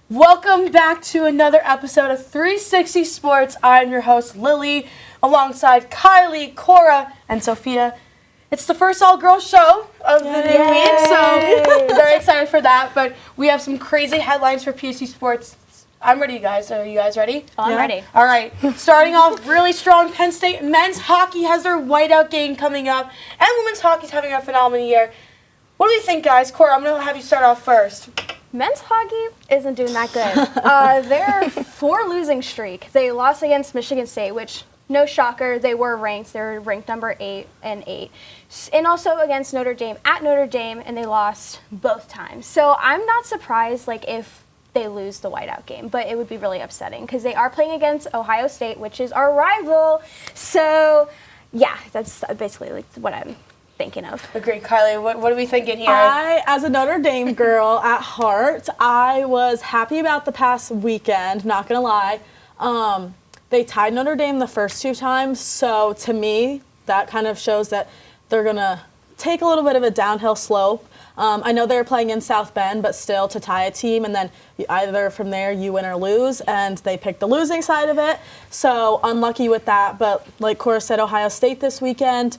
Welcome back to another episode of 360 Sports. I'm your host, Lily, alongside Kylee, COra, and Sophia. It's the first all-girls show of the new week, so very excited for that. But we have some crazy headlines for PSU Sports. I'm ready, you guys. Are you guys ready? I'm ready. All right. Starting off really strong, Penn State men's hockey has their whiteout game coming up, and women's hockey's having a phenomenal year. What do you think, guys? COra, I'm going to have you start off first. Men's hockey isn't doing that good. They're 4 losing streak. They lost against Michigan State, which, no shocker, they were ranked. They were ranked number 8 and 8. And also against Notre Dame at Notre Dame, and they lost both times. So I'm not surprised if they lose the whiteout game, but it would be really upsetting because they are playing against Ohio State, which is our rival. So, yeah, that's basically what I'm thinking of. Agreed. Kylee, what are we thinking here? I, as a Notre Dame girl at heart, I was happy about the past weekend, not going to lie. They tied Notre Dame the first 2 times, so to me, that kind of shows that they're going to take a little bit of a downhill slope. I know they're playing in South Bend, but still to tie a team, and then either from there you win or lose, and they picked the losing side of it. So unlucky with that, but like COra said, Ohio State this weekend,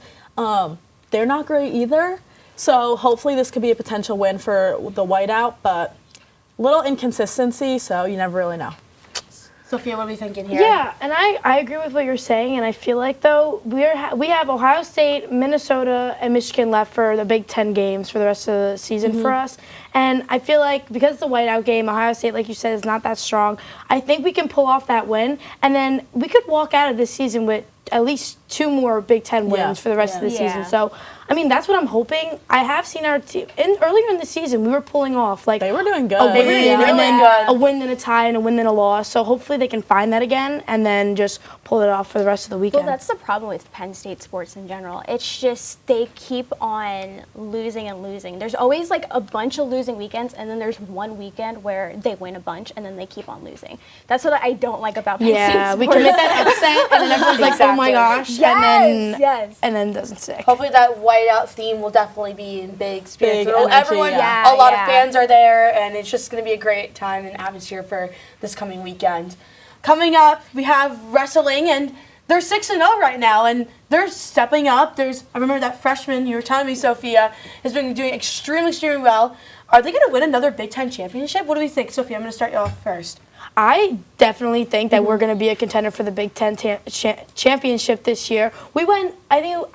they're not great either. So hopefully this could be a potential win for the whiteout, but a little inconsistency, so you never really know. Sophia, what are we thinking here? Yeah, and I agree with what you're saying, and I feel like, though, we have Ohio State, Minnesota, and Michigan left for the Big Ten games for the rest of the season for us. And I feel like because it's the whiteout game, Ohio State, like you said, is not that strong. I think we can pull off that win, and then we could walk out of this season with at least 2 more Big Ten wins for the rest of the season. So, I mean, that's what I'm hoping. I have seen our team earlier in the season. We were pulling off they were doing good. a win and really then good. a win and a tie and a win and a loss. So hopefully they can find that again and then just pull it off for the rest of the weekend. Well, that's the problem with Penn State sports in general. It's just they keep on losing and losing. There's always a bunch of losing weekends, and then there's one weekend where they win a bunch, and then they keep on losing. That's what I don't like about Penn State sports. We commit that upset, and then everyone's like, oh my gosh, Yes. and then it doesn't stick. Hopefully that whiteout theme will definitely be in big spirits. Big energy, Everyone, yeah. a lot of fans are there, and it's just going to be a great time and atmosphere for this coming weekend. Coming up, we have wrestling, and they're 6-0 right now, and they're stepping up. I remember that freshman you were telling me, Sophia, has been doing extremely, extremely well. Are they going to win another Big Ten championship? What do we think? Sophia, I'm going to start you off first. I definitely think that we're going to be a contender for the Big Ten championship this year. We went, I think,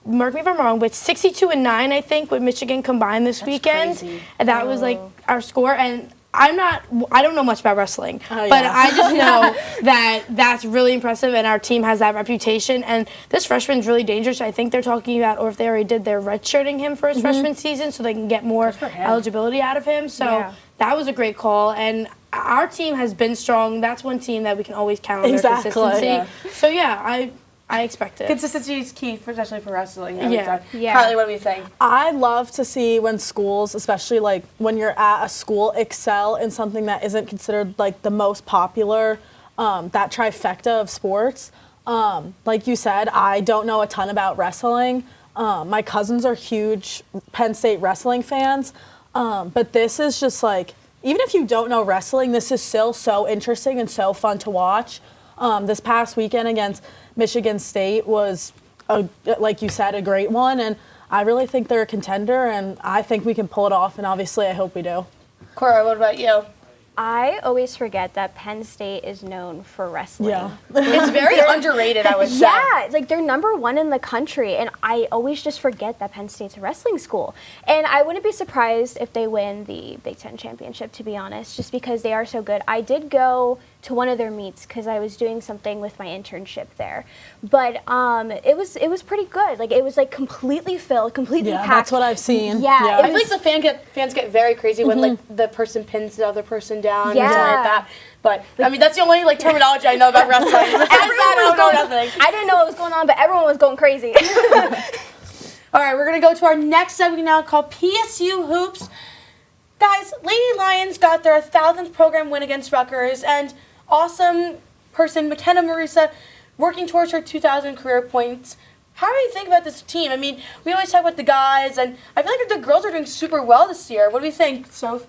mark me if I'm wrong, but 62-9, I think, with Michigan combined this weekend. Crazy. And that was our score. And I don't know much about wrestling, Oh, yeah. but I just know that that's really impressive, and our team has that reputation. And this freshman's really dangerous. I think they're talking about, or if they already did, they're redshirting him for his freshman season so they can get more eligibility out of him. So that was a great call. And our team has been strong. That's one team that we can always count on their consistency. Yeah. So, yeah, I expect it. Consistency is key, especially for wrestling. Yeah. Kylee, what do we think? I love to see when schools, especially when you're at a school, excel in something that isn't considered the most popular, that trifecta of sports. Like you said, I don't know a ton about wrestling. My cousins are huge Penn State wrestling fans, but this is just even if you don't know wrestling, this is still so interesting and so fun to watch. This past weekend against Michigan State was, like you said, a great one, and I really think they're a contender, and I think we can pull it off, and obviously I hope we do. COra, what about you? I always forget that Penn State is known for wrestling. Yeah. It's very underrated, I would say. Yeah, they're number 1 in the country, and I always just forget that Penn State's a wrestling school. And I wouldn't be surprised if they win the Big Ten championship, to be honest, just because they are so good. I did go to one of their meets because I was doing something with my internship there, but it was pretty good. It was completely filled, completely packed. That's what I've seen. Yeah, I feel like the fans get very crazy when the person pins the other person down or something like that. But I mean, that's the only terminology I know about wrestling. I didn't know what was going on, but everyone was going crazy. All right, we're gonna go to our next segment now called PSU Hoops. Guys, Lady Lions got their 1,000th program win against Rutgers, and awesome person McKenna Marisa working towards her 2,000 career points. How do you think about this team? I mean, we always talk about the guys, and I feel like the girls are doing super well this year. What do you think, Soph?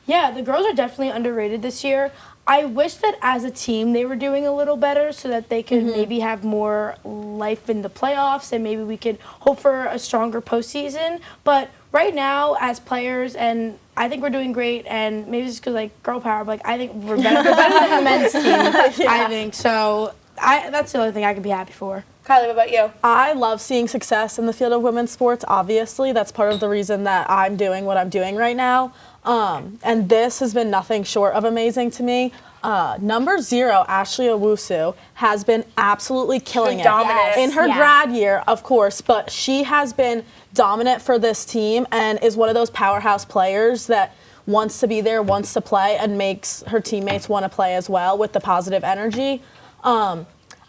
Yeah, the girls are definitely underrated this year. I wish that as a team they were doing a little better so that they could maybe have more life in the playoffs and maybe we could hope for a stronger postseason. But right now, as players, and I think we're doing great, and maybe it's because, like, girl power, but like, I think we're better than the men's team, I think. So that's the only thing I could be happy for. Kylee, what about you? I love seeing success in the field of women's sports, obviously. That's part of the reason that I'm doing what I'm doing right now. And this has been nothing short of amazing to me. Number 0, Ashley Owusu, has been absolutely killing it. Dominant. In her grad year, of course, but she has been dominant for this team and is one of those powerhouse players that wants to be there, wants to play, and makes her teammates want to play as well with the positive energy.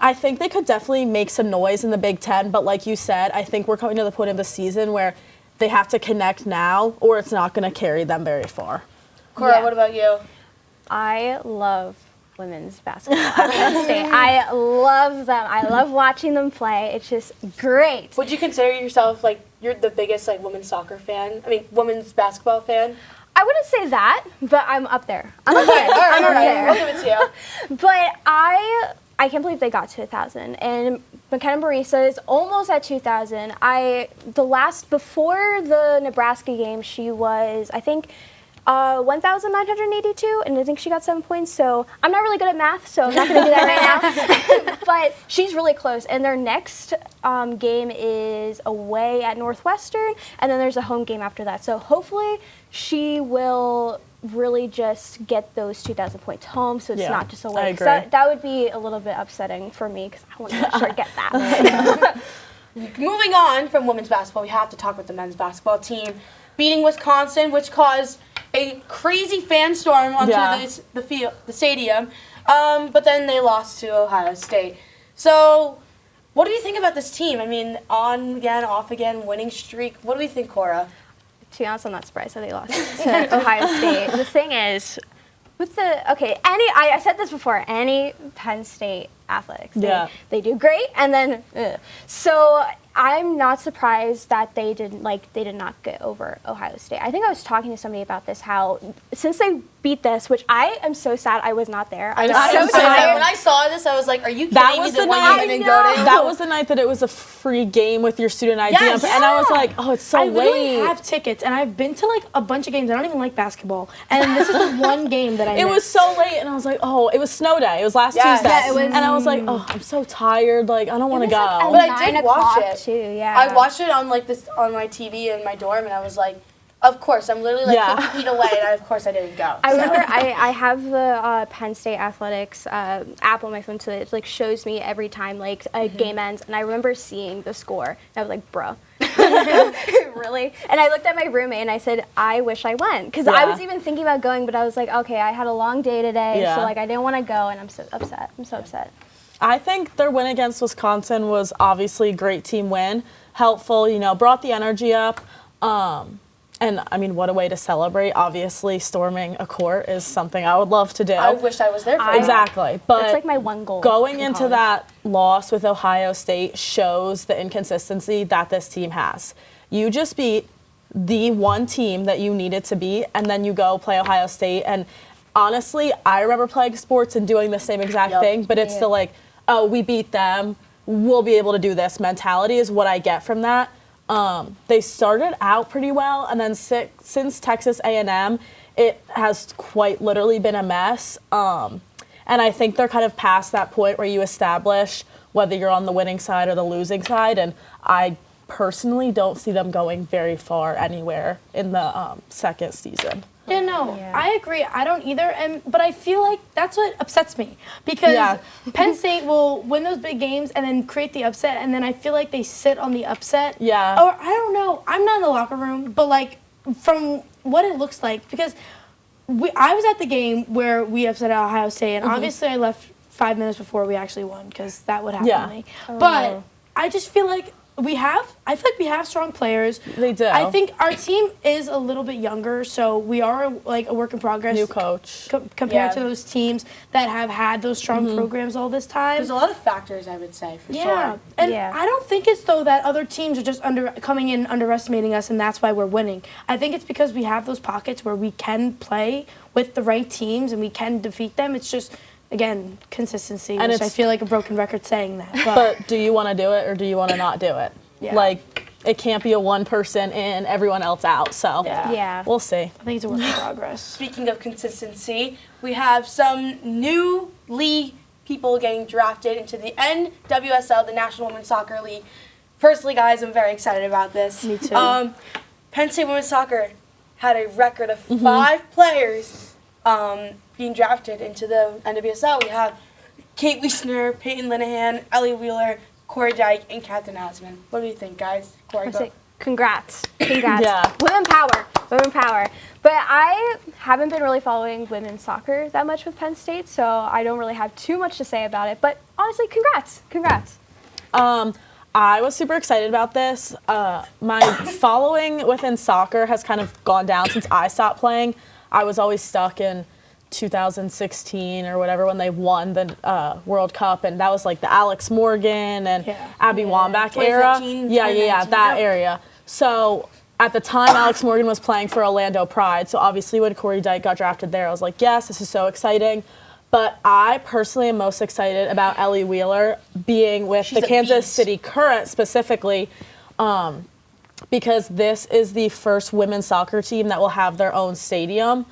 I think they could definitely make some noise in the Big Ten, but like you said, I think we're coming to the point of the season where they have to connect now or it's not going to carry them very far. COra, what about you? I love women's basketball at Penn State. I love them. I love watching them play. It's just great. Would you consider yourself, like, you're the biggest, like, women's soccer fan? I mean, women's basketball fan? I wouldn't say that, but I'm up there. I'm up there. All right. there. I'll give it to you. But I can't believe they got to 1,000. And McKenna Marisa is almost at 2,000. Before the Nebraska game, she was, I think, 1,982, and I think she got 7 points. So I'm not really good at math, so I'm not going to do that right now. But she's really close. And their next game is away at Northwestern, and then there's a home game after that. So hopefully she will really just get those 2,000 points home, so it's not just away. I agree. That would be a little bit upsetting for me because I want to make sure I get that. Moving on from women's basketball, we have to talk about the men's basketball team beating Wisconsin, which caused a crazy fan storm onto the stadium. But then they lost to Ohio State. So, what do you think about this team? I mean, on again, off again, winning streak. What do we think, COra? To be honest, I'm not surprised that they lost to Ohio State. The thing is, I said this before, any Penn State athletics, they do great, and then, so I'm not surprised that they did not get over Ohio State. I think I was talking to somebody about this, how since they beat this, which I am so sad I was not there. I was so tired. When I saw this, I was like, are you kidding me? The one you didn't go to? That was the night that it was a free game with your student ID. Yes. And I was like, oh, it's so late. I literally have tickets, and I've been to, like, a bunch of games. I don't even like basketball. And this is the one game that I missed. It was so late, and I was like, oh, it was snow day. It was last Tuesday. Yeah, it was, and I was like, oh, I'm so tired. Like, I don't want to go. Like but I did watch it. Too, yeah. I watched it on, like, on my TV in my dorm, and I was like, of course, I'm literally like 50 feet away, and of course I didn't go. I remember I have the Penn State Athletics app on my phone, so it like shows me every time like a game ends, and I remember seeing the score, and I was like, bro. Really? And I looked at my roommate and I said, I wish I went. Because I was even thinking about going, but I was like, okay, I had a long day today, so like I didn't want to go, and I'm so upset. I'm so upset. I think their win against Wisconsin was obviously a great team win. Helpful, brought the energy up. And, I mean, what a way to celebrate. Obviously, storming a court is something I would love to do. I wish I was there for that. Exactly. But it's like my one goal. Going into that loss with Ohio State shows the inconsistency that this team has. You just beat the one team that you needed to beat, and then you go play Ohio State. And honestly, I remember playing sports and doing the same exact thing, but it's still like, oh, we beat them, we'll be able to do this mentality is what I get from that. They started out pretty well, and then since Texas A&M, it has quite literally been a mess. And I think they're kind of past that point where you establish whether you're on the winning side or the losing side, and I personally don't see them going very far anywhere in the second season. I agree. I don't either, but I feel like that's what upsets me because Penn State will win those big games and then create the upset, and then I feel like they sit on the upset. Yeah. Or I don't know. I'm not in the locker room, but like from what it looks like, because I was at the game where we upset Ohio State, and obviously I left 5 minutes before we actually won because that would happen to me. But I just feel like I feel like we have strong players. They do. I think our team is a little bit younger, so we are like a work in progress. New coach. Compared to those teams that have had those strong programs all this time. There's a lot of factors, I would say, for Yeah, sure. and I don't think it's though that other teams are just coming in underestimating us, and that's why we're winning. I think it's because we have those pockets where we can play with the right teams and we can defeat them. It's just, again, consistency, And which I feel like a broken record saying that. But do you want to do it or do you want to not do it? Yeah. Like, it can't be a one person in, everyone else out. So Yeah. we'll see. I think it's a work in progress. Speaking of consistency, we have some new league people getting drafted into the NWSL, the National Women's Soccer League. Personally, guys, I'm very excited about this. Me too. Penn State Women's Soccer had a record of 5 players being drafted into the NWSL. We have Kate Wiesner, Peyton Linehan, Ellie Wheeler, Corey Dyke, and Catherine Asman. What do you think, guys? Corey, go. Congrats. Yeah. Women power. But I haven't been really following women's soccer that much with Penn State, so I don't really have too much to say about it. But honestly, congrats. I was super excited about this. My following within soccer has kind of gone down since I stopped playing. I was always stuck in 2016 or whatever when they won the World Cup, and that was like the Alex Morgan and Abby Wambach era. 2015, That area. So at the time, Alex Morgan was playing for Orlando Pride. So obviously when Corey Dyke got drafted there, I was like, yes, this is so exciting. But I personally am most excited about Ellie Wheeler being with the Kansas City Current specifically, because this is the first women's soccer team that will have their own stadium.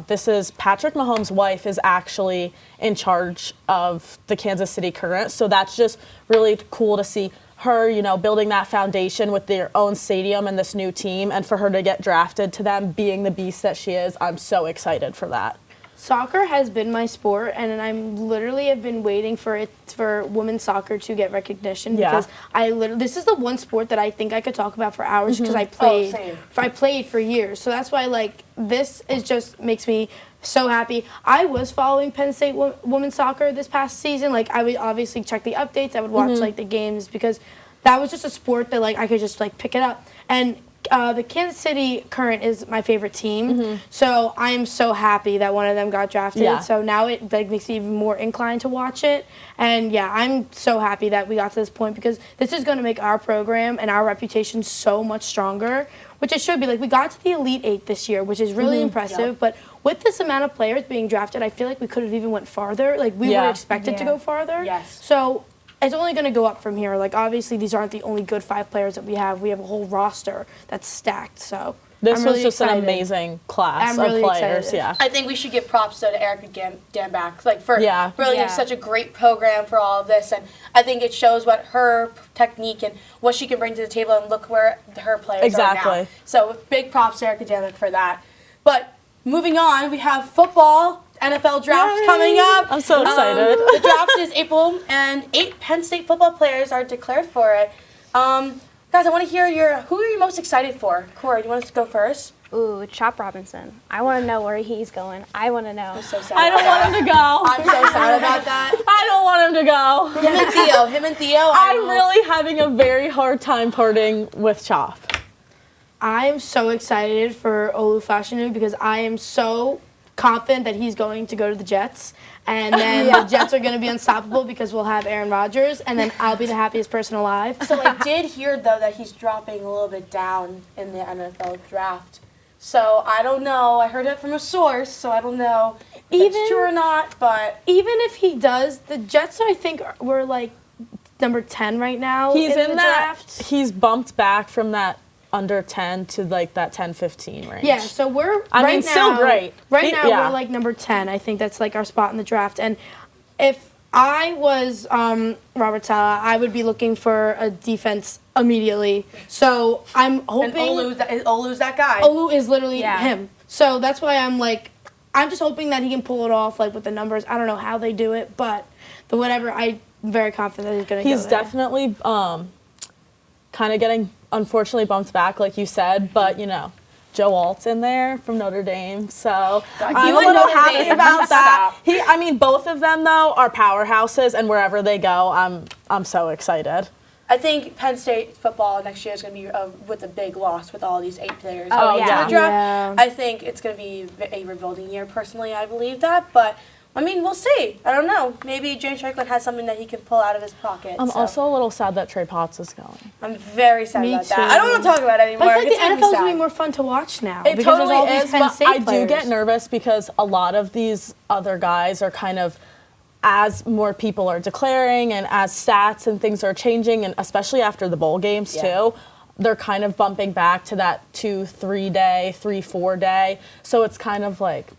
This is Patrick Mahomes' wife is actually in charge of the Kansas City Current. So that's just really cool to see her, building that foundation with their own stadium and this new team, and for her to get drafted to them being the beast that she is. I'm so excited for that. Soccer has been my sport, and I'm literally have been waiting for women's soccer to get recognition because this is the one sport that I think I could talk about for hours because I played for years. So that's why this is just makes me so happy. I was following Penn State women's soccer this past season. I would obviously check the updates. I would watch the games because that was just a sport that I could just pick it up. And the Kansas City Current is my favorite team, so I am so happy that one of them got drafted. Yeah. So now it makes me even more inclined to watch it. And I'm so happy that we got to this point because this is going to make our program and our reputation so much stronger, which it should be. We got to the Elite 8 this year, which is really impressive. But with this amount of players being drafted, I feel like we could have even went farther. We were expected to go farther. Yes. So it's only going to go up from here. Obviously, these aren't the only good 5 players that we have. We have a whole roster that's stacked. So this I'm was really just excited. an amazing class I'm of really players. excited. Yeah. I think we should give props to Erica Dambach for Yeah. building such a great program for all of this. And I think it shows what her technique and what she can bring to the table, and look where her players are now. So big props to Erica Dambach for that. But moving on, we have football. NFL draft coming up. I'm so excited. The draft is April, and 8 Penn State football players are declared for it. Guys, I want to hear who are you most excited for? Corey, do you want us to go first? Ooh, Chop Robinson. I want to know where he's going. I want to know. I'm so sad. I don't want him to go. I'm so sad about that. I don't want him to go. Him and Theo. I'm really having a very hard time parting with Chop. I'm so excited for Olufashinu because I am so confident that he's going to go to the Jets, and then the Jets are going to be unstoppable because we'll have Aaron Rodgers, and then I'll be the happiest person alive. So I did hear, though, that he's dropping a little bit down in the NFL draft. So I don't know. I heard it from a source, so I don't know if it's true or not, but even if he does, the Jets, I think, were number 10 right now. He's in the that. draft. He's bumped back from that under 10 to that 10-15 range. Yeah, so we're still great. Right now we're number 10. I think that's our spot in the draft. And if I was Robert Saleh, I would be looking for a defense immediately. So I'm hoping and Olu's that guy. Olu is literally him. So that's why I'm just hoping that he can pull it off with the numbers. I don't know how they do it, but I'm very confident that he's going to go He's there. definitely kind of getting unfortunately bumped back, like you said, but Joe Alt's in there from Notre Dame, so I'm a little happy about that. Both of them though are powerhouses, and wherever they go, I'm so excited. I think Penn State football next year is going to be with a big loss with all these 8 players Oh, going to yeah. the draft. Yeah. I think it's going to be a rebuilding year. Personally, I believe that, but I mean, we'll see. I don't know. Maybe James Franklin has something that he can pull out of his pocket. I'm so. also a little sad that Trey Potts is going. I'm very sad Me about too. that. I don't want to talk about it anymore. But I feel like It's the gonna be NFL's sad. going to be more fun to watch now. It because totally there's all these is, Penn but State I do players. get nervous because a lot of these other guys are kind of, as more people are declaring and as stats and things are changing, and especially after the bowl games too, they're kind of bumping back to that 2-3 day, 3-4 day. So it's kind of like,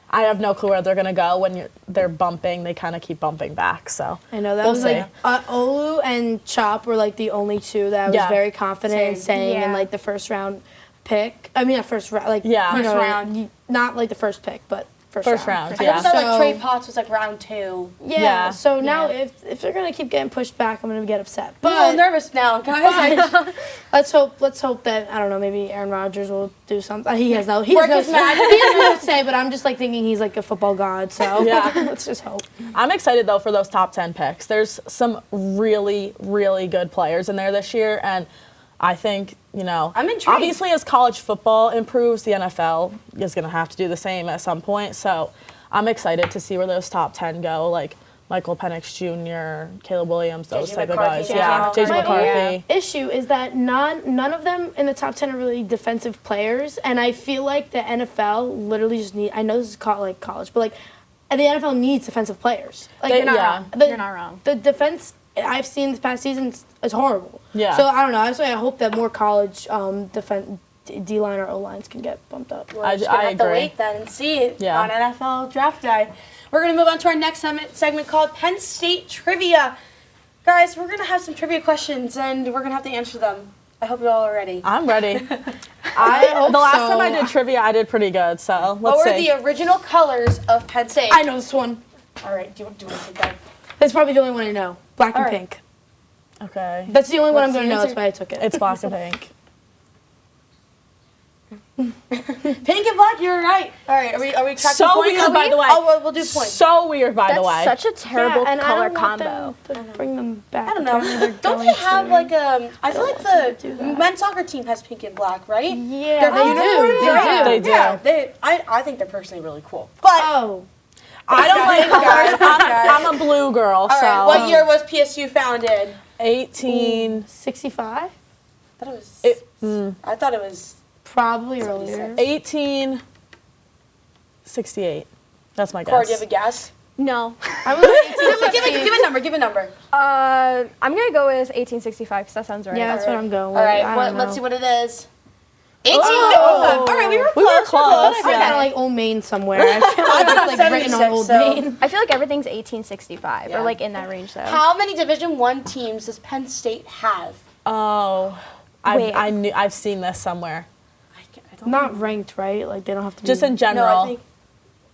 I have no clue where they're going to go when they're bumping. They kind of keep bumping back. So I know that we'll was see. like Olu and Chop were like the only two that I was Yeah. very confident in Same. saying in Yeah. like the first round pick. I mean, not first round, like Yeah. you First know, round. Not like the first pick, but First round, I yeah. never thought like So- Trey Potts was like round 2. Yeah. Yeah. So now Yeah. if they're gonna keep getting pushed back, I'm gonna get upset. I'm a little But nervous now, guys. let's hope that I don't know, maybe Aaron Rodgers will do something. He has no Work his magic. he has no say, but I'm just like thinking he's like a football god. So Yeah. let's just hope. I'm excited though for those top 10 picks. There's some really, really good players in there this year, and I think, I'm intrigued. obviously as college football improves, the NFL is going to have to do the same at some point. So I'm excited to see where those top 10 go, like Michael Penix Jr., Caleb Williams, those JJ type of McCarthy, guys. yeah. JJ My McCarthy. issue is that none of them in the top 10 are really defensive players, and I feel like the NFL literally just I know this is like college, but like the NFL needs defensive players. Like They- You're not yeah. wrong. You're not wrong. The defense I've seen this past season is horrible. Yeah. So I don't know. Honestly, I hope that more college defense D-line or O-lines can get bumped up. We're just gonna I have to agree. wait then and see it Yeah. on NFL Draft Day. We're gonna move on to our next segment called Penn State Trivia. Guys, we're gonna have some trivia questions and we're gonna have to answer them. I hope you all are ready. I'm ready. hope the last so. time I did trivia, I did pretty good. So What let's were see. the original colors of Penn State? I know this one. All right, do you want to take that? That's probably the only one I know. Black and All right. pink. Okay. That's the only one I'm What's going to the know. answer? That's why I took it. It's black and pink. Pink and black, you're right. All right, are we tracking So points? weird, by the way. Oh, we'll do points. So weird, by the way. That's such a terrible and color I don't want combo. them to bring them back. I don't know. Apparently they're Don't going they have to. like I feel like do the that. men's soccer team has pink and black, right? Yeah, Their they do. uniforms, They right? do. They do. Yeah, I think they're personally really cool. But Oh, I don't like guys. colors. I'm a blue girl, all so right, what year was PSU founded? 18. 65? I thought it was Probably earlier. 1868. That's my Cora, guess. do you have a guess? No. I was Give a number. I'm gonna go with 1865 because that sounds right. Yeah, that's what I'm going with. All right, I don't let's know. see what it is. 1855. All right, we were We were close. close. I feel like Yeah. I got like Old Maine somewhere. I feel like it's like written on 76, Old so- Maine. I feel like everything's 1865 Yeah. or like in that range though. How many Division I teams does Penn State have? Oh, Wait. I've seen this somewhere. I don't Not know. ranked, right? Like they don't have to Just be in No, general. I think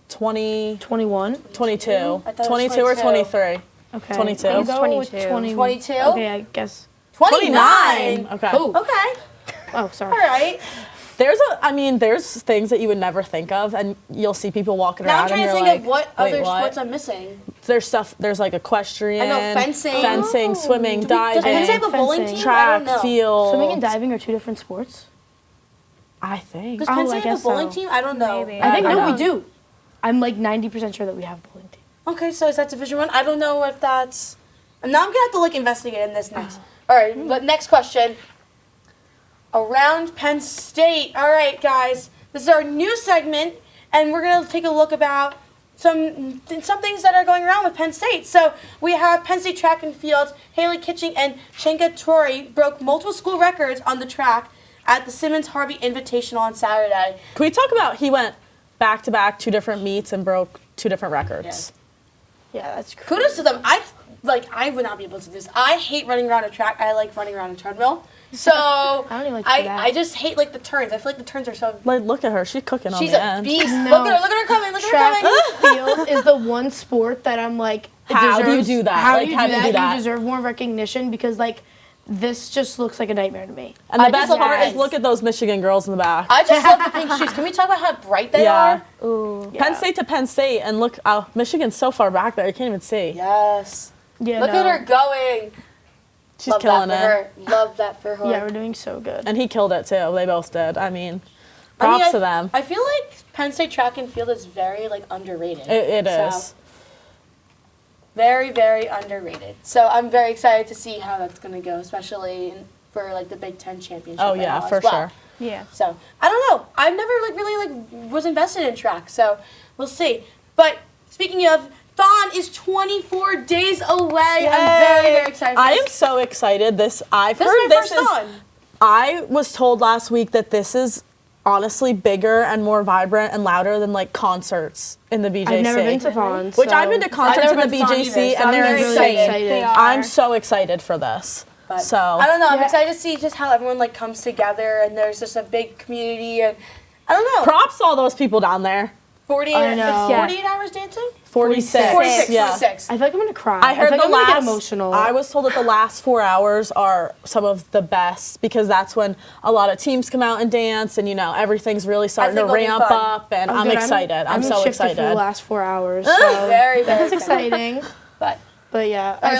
20, 21. 22. I thought it was 22 or 22. 23. Okay. 22. I'll It's go with 22. 22? Okay, I guess. 29. Okay. Oh, Okay. oh, sorry. All right. There's things that you would never think of, and you'll see people walking Now around I'm trying and to you're think like, of what wait, other what? sports I'm missing. There's like equestrian. I know fencing. swimming, Does Penn State diving, have a bowling Fencing. team? I track, don't know. field. Swimming and diving are two different sports. I think. Does Oh, Penn I State have a guess bowling so. team? I don't know. Maybe. I think I no, know. we do. I'm like 90% sure that we have a bowling team. Okay, so is that Division I? I don't know if that's. And now I'm gonna have to like investigate in this next. All right, but next question. Around Penn State. All right, guys, this is our new segment, and we're gonna take a look about some things that are going around with Penn State. So we have Penn State track and field. Haley Kitching and Shenka Tori broke multiple school records on the track at the Simmons Harvey Invitational on Saturday. Can we talk about he went back to back 2 different meets and broke 2 different records? Yeah, that's crazy. Kudos to them. I would not be able to do this. I hate running around a track. I like running around a treadmill. So I don't even like to do that. I just hate like the turns. I feel like the turns are so. Like, look at her. She's cooking on She's the a end. beast. No. Look at her coming. Look at Track her coming. and field is the one sport that I'm like, How do you deserves- do that? How Like, do you how do do you that? do that? You deserve more recognition because like this just looks like a nightmare to me. And the I just best part love is it. look at those Michigan girls in the back. I just love the pink shoes. Can we talk about how bright they Yeah. are? Ooh. Penn State to Penn State, and look, Michigan's so far back there, you can't even see. Yes. Yeah, Look no. at her going. She's Love killing that for it. her. Love that for her. Yeah, we're doing so good. And he killed it too. They both did. I mean, props to them. I feel like Penn State track and field is very like underrated. It So, is. very, very underrated. So I'm very excited to see how that's going to go, especially for like the Big Ten championship. Oh and yeah, all for as well. sure. Yeah. So I don't know. I've never like really like was invested in track. So we'll see. But speaking of, Dawn is 24 days away. I'm very, very excited. I am so excited. I've This heard is my this first is. Dawn. I was told last week that this is honestly bigger and more vibrant and louder than like concerts in the BJC. I've never been to Vons. Which I've been to concerts in never the been to Dawn BJC either, so and I'm they're very insane. excited. They are. I'm so excited for this. But So I don't know. I'm Yeah. excited to see just how everyone like comes together and there's just a big community and I don't know. props to all those people down there. 48 I know. it's 48 hours dancing? 46. 46. Yeah. 46. I feel like I'm gonna cry. I heard feel like the I'm gonna last. get emotional. I was told that the last 4 hours are some of the best because that's when a lot of teams come out and dance, and everything's really starting to think it'll be ramp fun. up, and Oh, I'm good. excited. I'm so shifted for the excited. last 4 hours. So Very, very that's exciting. But Yeah, right,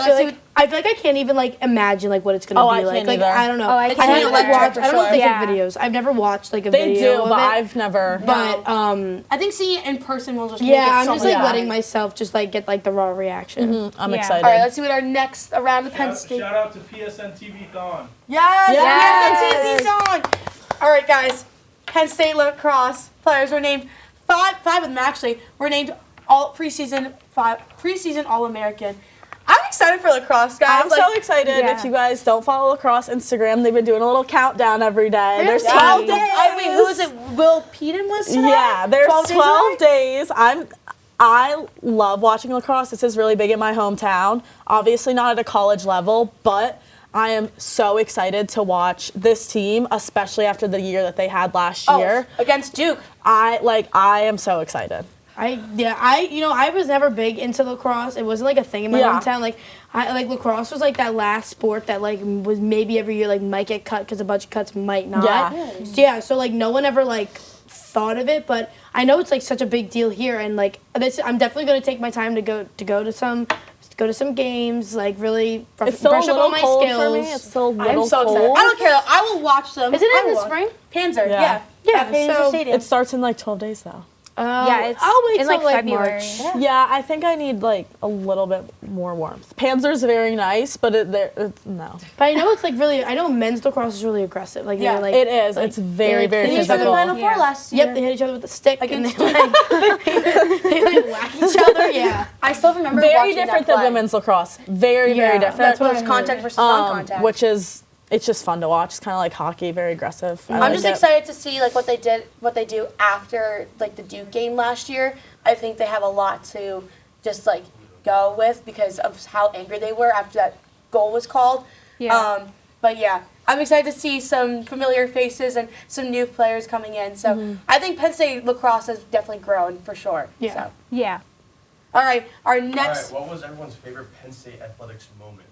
I feel like I can't even like imagine like what it's gonna Oh, be I like. can't Like either. I don't know. Oh, I It's can't gonna be either. electric watch. for I don't know if they sure. have videos. I've never watched like a They video do, of but it. I've never. But I think seeing it in person will just make yeah, it I'm so just much like better. letting myself just like get like the raw reaction. I'm Yeah. excited. All right, let's see what our next around the Penn State. Shout out to PSN TV Dawn. Yes, Yes. yes, on. All right, guys. Penn State lacrosse players were named five of them actually were named all preseason All-American. I'm excited for lacrosse, guys. I'm so excited. Yeah. If you guys don't follow lacrosse Instagram, they've been doing a little countdown every day. There's Yeah. 12 days. Wait, who was it? Will Peden was today? Yeah, there's 12 days. days. I love watching lacrosse. This is really big in my hometown. Obviously not at a college level, but I am so excited to watch this team, especially after the year that they had last year. Against Duke. I am so excited. I was never big into lacrosse. It wasn't like a thing in my Yeah. hometown. Like lacrosse was like that last sport that like was maybe every year like might get cut because a bunch of cuts might not. So like no one ever like thought of it, but I know it's like such a big deal here, and like I'm definitely gonna take my time to go to some games, like really It's still brush a up little on my cold skills. for me. It's still a little I'm so excited. cold. I don't care. I will watch them. Is it I in the will. spring? Panzer, Yeah. yeah. Panzer so Stadium. It starts in like 12 days though. Yeah, it's I'll wait in till like February. March. Yeah, I think I need like a little bit more warmth. Panzer's very nice, but no. But I know it's like really. I know men's lacrosse is really aggressive. Like Yeah, they're like It is. It's very, very They reached the physical. Final Four Yeah. last year. Yep, they hit each other with a stick Against and they like whack each other. Yeah. I still remember Very watching different that than play. women's lacrosse. Very, Yeah, very different. That's what I it's contact heard. versus non-contact. Which is, it's just fun to watch. It's kind of like hockey, very aggressive. I I'm like just it. excited to see like what they do after like the Duke game last year. I think they have a lot to just like go with because of how angry they were after that goal was called. Yeah. But yeah, I'm excited to see some familiar faces and some new players coming in. So I think Penn State lacrosse has definitely grown for sure. Yeah. So. Yeah. All right, our All right, next. what was everyone's favorite Penn State athletics moment?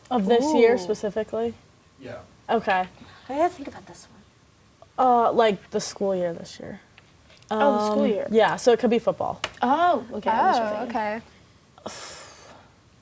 Of this year specifically? Yeah. Okay. I gotta think about this one. Like the school year this year. The school year. Yeah, so it could be football. Oh, okay. Oh, okay.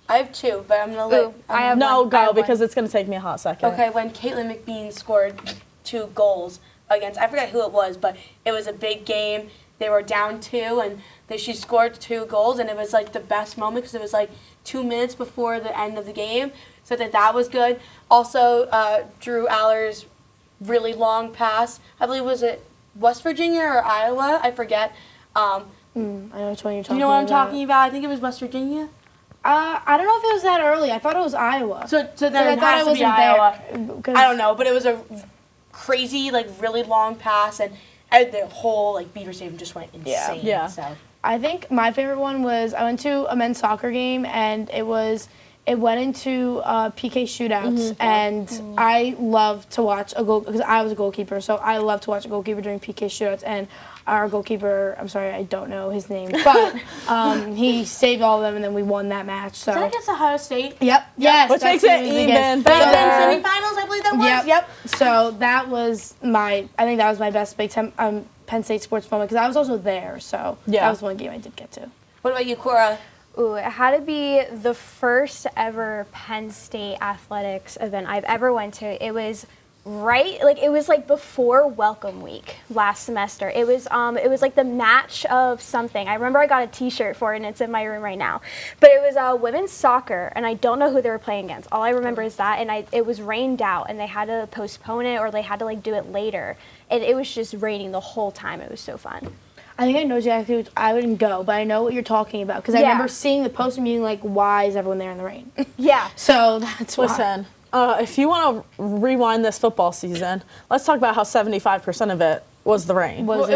I have two, but I'm gonna let. Ooh, I have No, one. I go, have one. because it's going to take me a hot second. Okay, when Caitlin McBean scored 2 goals against, I forget who it was, but it was a big game. They were down 2, and she scored 2 goals, and it was like the best moment because it was like 2 minutes before the end of the game. So that was good. Also, Drew Aller's really long pass. I believe was it West Virginia or Iowa? I forget. I know which one you're talking about. You know what I'm talking about? I think it was West Virginia. I don't know if it was that early. I thought it was Iowa. So then I it thought has I to be wasn't Iowa. there. 'Cause- I don't know, but it was a crazy, like, really long pass, and the whole, like, Beaver Stadium just went insane. Yeah. So. I think my favorite one was I went to a men's soccer game and it went into PK shootouts and I love to watch a goal because I was a goalkeeper, so I love to watch a goalkeeper during PK shootouts, and our goalkeeper, I'm sorry, I don't know his name, but he saved all of them and then we won that match. So Is that against Ohio State? Yep. Yes. Which that's makes it who was even against. better. And then semifinals, I believe that was. Yep. So that was I think that was my best Big Ten Penn State sports moment because I was also there. So Yeah. that was one game I did get to. What about you, COra? Ooh, it had to be the first ever Penn State athletics event I've ever went to. It was before welcome week last semester. It was like the match of something. I remember I got a t-shirt for it and it's in my room right now. But it was women's soccer and I don't know who they were playing against. All I remember is that, and it was rained out and they had to postpone it or they had to like do it later. And it was just raining the whole time. It was so fun. I think I know exactly what I wouldn't go, but I know what you're talking about because I remember seeing the post and being like, why is everyone there in the rain? Yeah. So that's why. Listen, if you want to rewind this football season, let's talk about how 75% of it was the rain. What was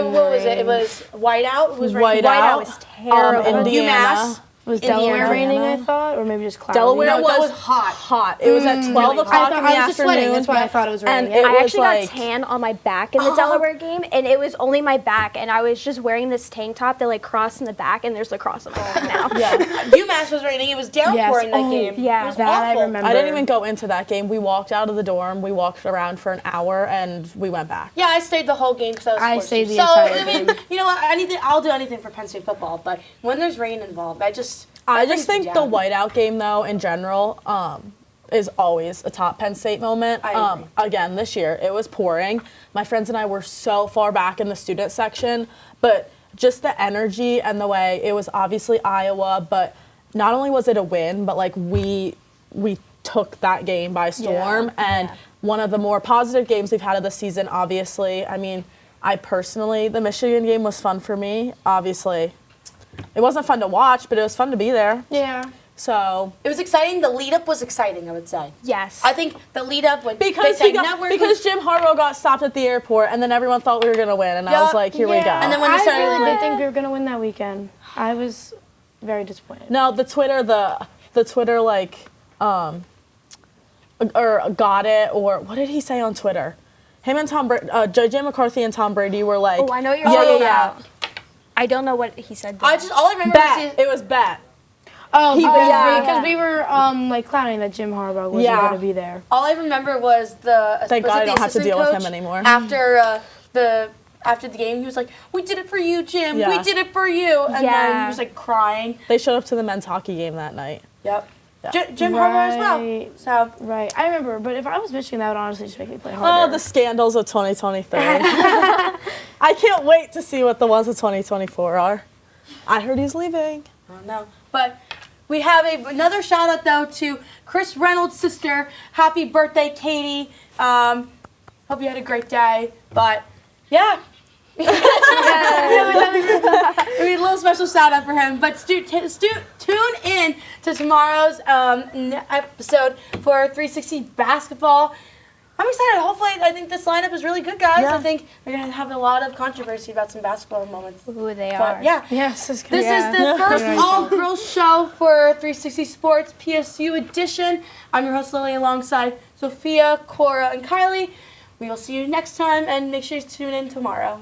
it? It was whiteout. It was raining. Whiteout was terrible. Indiana. UMass. Was Delaware Indiana. raining, I thought? Or maybe just cloudy? Delaware No, that was was hot. Hot. It was at 12 o'clock in the I was just sweating. afternoon. That's why I thought it was raining. And it I was actually like, got tan on my back in the Delaware game, and it was only my back, and I was just wearing this tank top that like crossed in the back, and there's lacrosse on my back now. yeah. UMass was raining. It was downpouring that game. yeah. It was That awful. I remember. I didn't even go into that game. We walked out of the dorm. We walked around for an hour, and we went back. Yeah, I stayed the whole game because I was I forced stayed to. the So, entire I mean, game. you know what? I'll do anything for Penn State football, but when there's rain involved, I just think the whiteout game, though, in general, is always a top Penn State moment. I agree. Again, this year, it was pouring. My friends and I were so far back in the student section, but just the energy and the way it was obviously Iowa, but not only was it a win, but like we took that game by storm. And one of the more positive games we've had of the season, obviously. I mean, the Michigan game was fun for me, obviously. It wasn't fun to watch, but it was fun to be there. Yeah. So It was exciting. The lead up was exciting, I would say. Yes. I think the lead up when because Big Ten Network because Jim Harbaugh got stopped at the airport, and then everyone thought we were gonna win, and I was Yup. like, here we go. And then when they I started really did think we were going to win that weekend. I was very disappointed. No, the Twitter like or got it, or what did he say on Twitter? Him and JJ McCarthy and Tom Brady were like, oh, I know what you're yeah, talking yeah, about. I don't know what he said. all I remember Bet. It was bet. Oh, yeah. because we were like clowning that Jim Harbaugh wasn't Yeah. going to be there. all I remember was the Thank was God it I the don't have to assistant deal with coach him anymore. After the game, he was like, "We did it for you, Jim. Yeah. We did it for you." And then Yeah. he was like crying. They showed up to the men's hockey game that night. Yep. Yeah. Jim Harbaugh as well. Right. So Right. I remember, but if I was Michigan, that would honestly just make me play harder. Oh, the scandals of 2023. I can't wait to see what the ones of 2024 are. I heard he's leaving. I don't know. But we have another shout out though to Chris Reynolds' sister. Happy birthday, Katie. Hope you had a great day. But yeah. We have a little special shout out for him. But tune in to tomorrow's episode for 360 basketball. I'm excited. Hopefully, I think this lineup is really good, guys. Yeah. I think we're going to have a lot of controversy about some basketball moments. Who they But are. yeah. Yes, this This is the first all-girls show for 360 Sports PSU edition. I'm your host, Lily, alongside Sophia, COra, and Kylee. We will see you next time, and make sure you tune in tomorrow.